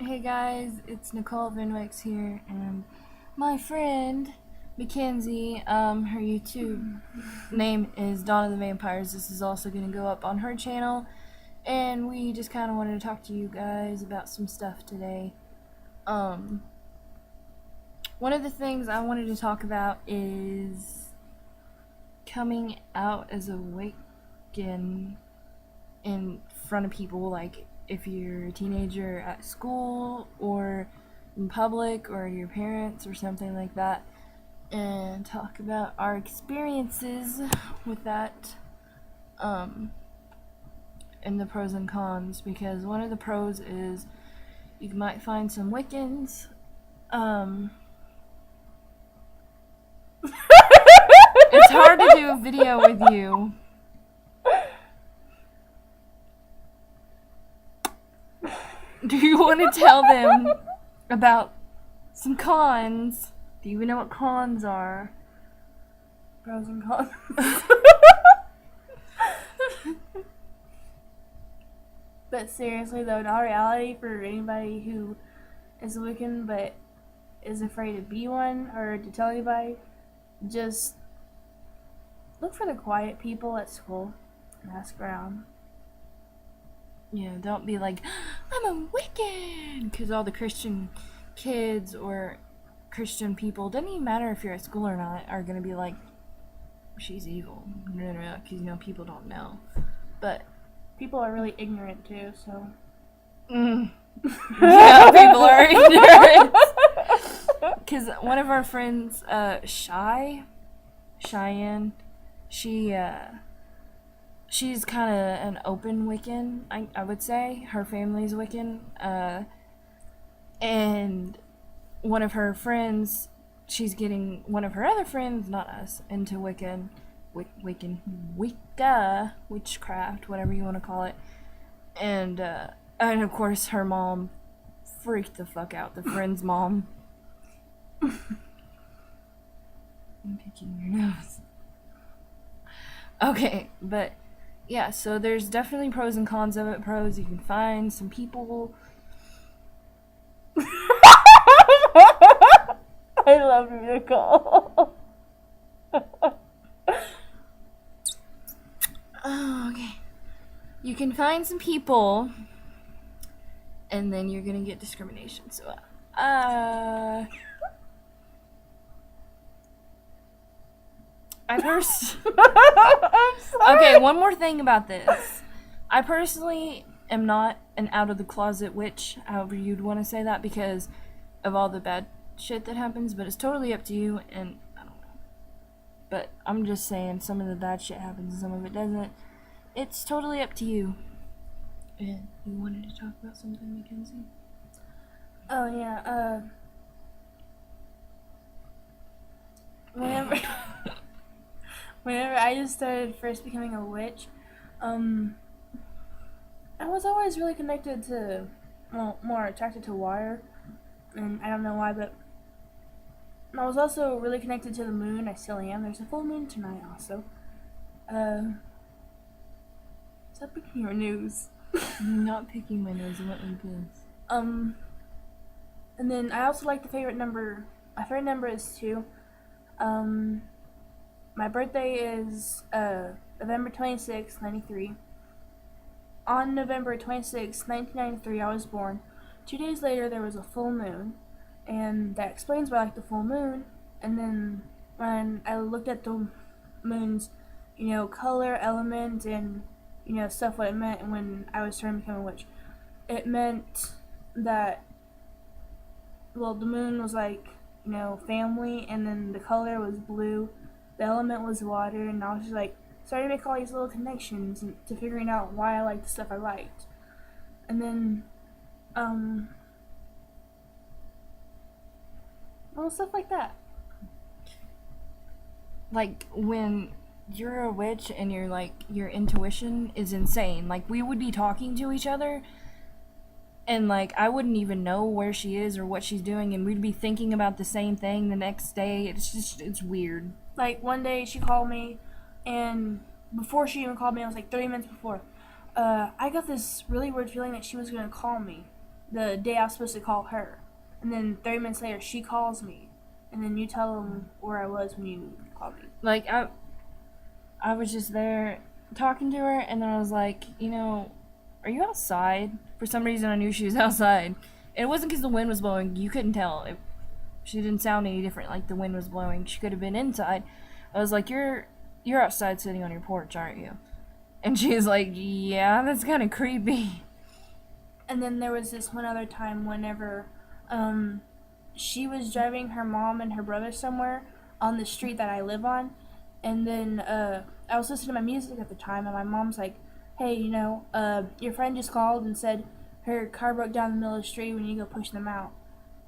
Hey guys, it's NicholeVinwix here, and my friend Mackenzie, her YouTube name is Dawn of the Vampires. This is also going to go up on her channel, and we just kind of wanted to talk to you guys about some stuff today. One of the things I wanted to talk about is coming out as a Wiccan in front of people, like if you're a teenager at school or in public or your parents or something like that, and talk about our experiences with that, and the pros and cons, because one of the pros is you might find some Wiccans. It's hard to do a video with you. Do you want to tell them about some cons? Do you even know what cons are? Pros and cons. But seriously though, in all reality, for anybody who is a Wiccan but is afraid to be one or to tell anybody, just look for the quiet people at school and ask around. Yeah, don't be like, I'm a Wiccan! Because all the Christian kids or Christian people, doesn't even matter if you're at school or not, are going to be like, she's evil. Because, people don't know. But People are really ignorant too, so. yeah, people are ignorant. Because one of our friends, Cheyenne, she's kind of an open Wiccan, I would say. Her family's Wiccan. And one of her friends, she's getting one of her other friends, not us, into Wicca, witchcraft, whatever you want to call it. And of course her mom freaked the fuck out, the friend's mom. I'm picking your nose. Okay, but yeah, so there's definitely pros and cons of it. Pros, you can find some people. I love you, Nichole. Oh, okay. You can find some people, and then you're gonna get discrimination. So, Okay, one more thing about this. I personally am not an out of the closet witch, however you'd want to say that, because of all the bad shit that happens, but it's totally up to you, and I don't know. But I'm just saying, some of the bad shit happens and some of it doesn't. It's totally up to you. And you wanted to talk about something, Mackenzie? Oh yeah, whenever I just started first becoming a witch, I was always really connected to, more attracted to water, and I don't know why, but I was also really connected to the moon. I still am. There's a full moon tonight also. Stop picking your nose. I'm not picking my nose, I went like this. And then I also like the favorite number. My favorite number is 2. My birthday is November 26th, 93. On November 26th, 1993, I was born. 2 days later, there was a full moon, and that explains why I like the full moon. And then when I looked at the moon's, color, element, and stuff, what it meant when I was trying to become a witch, it meant that, well, the moon was like, family, and then the color was blue, the element was water, and I was just like, started to make all these little connections to figuring out why I liked the stuff I liked. And then, little stuff like that. Like, when you're a witch and you're like, your intuition is insane. Like, we would be talking to each other, and like, I wouldn't even know where she is or what she's doing, and we'd be thinking about the same thing the next day. It's weird. Like, one day she called me, and before she even called me, I was like 30 minutes before, I got this really weird feeling that she was going to call me. the day I was supposed to call her. And then 30 minutes later, she calls me. And then you tell them where I was when you called me. Like, I was just there talking to her, and then I was like, you know, are you outside? For some reason, I knew she was outside. And it wasn't because the wind was blowing. You couldn't tell. She didn't sound any different, like the wind was blowing. She could have been inside. I was like, you're outside sitting on your porch, aren't you? And she was like, yeah, that's kind of creepy. And then there was this one other time whenever she was driving her mom and her brother somewhere on the street that I live on. And then I was listening to my music at the time, and my mom's like, hey, you know, your friend just called and said her car broke down in the middle of the street when you go push them out.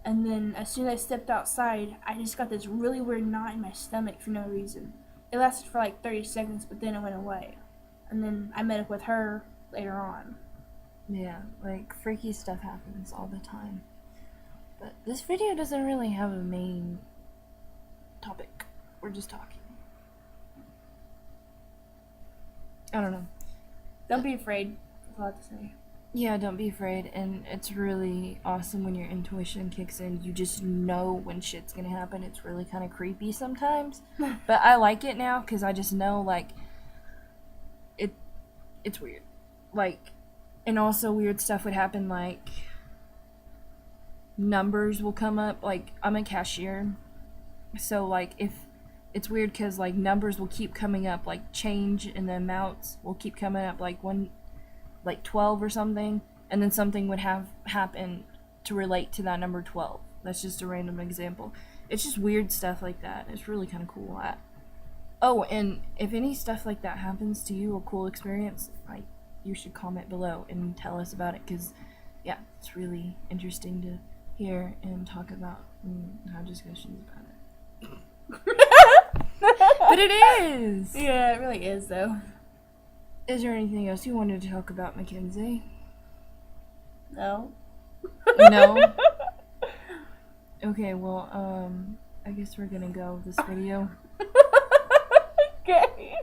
And then as soon as I stepped outside, I just got this really weird knot in my stomach for no reason. It lasted for like 30 seconds, but then it went away. And then I met up with her later on. Yeah, like, freaky stuff happens all the time. But this video doesn't really have a main topic. We're just talking. I don't know. Don't be afraid. That's all I have to say. Yeah, don't be afraid, and it's really awesome when your intuition kicks in. You just know when shit's gonna happen. It's really kind of creepy sometimes, but I like it now because I just know, like, it's weird. Like, and also weird stuff would happen, like, numbers will come up. Like, I'm a cashier, so, like, if it's weird because, like, numbers will keep coming up, like, change in the amounts will keep coming up, like, 12 or something, and then something would have happen to relate to that number 12. That's just a random example. It's just weird stuff like that. It's really kind of cool. Oh, and if any stuff like that happens to you, a cool experience, you should comment below and tell us about it, because, yeah, it's really interesting to hear and talk about and have discussions about it. But it is! Yeah, it really is, though. Is there anything else you wanted to talk about, Mackenzie? No. No? Okay, well, I guess we're gonna go with this video. Okay.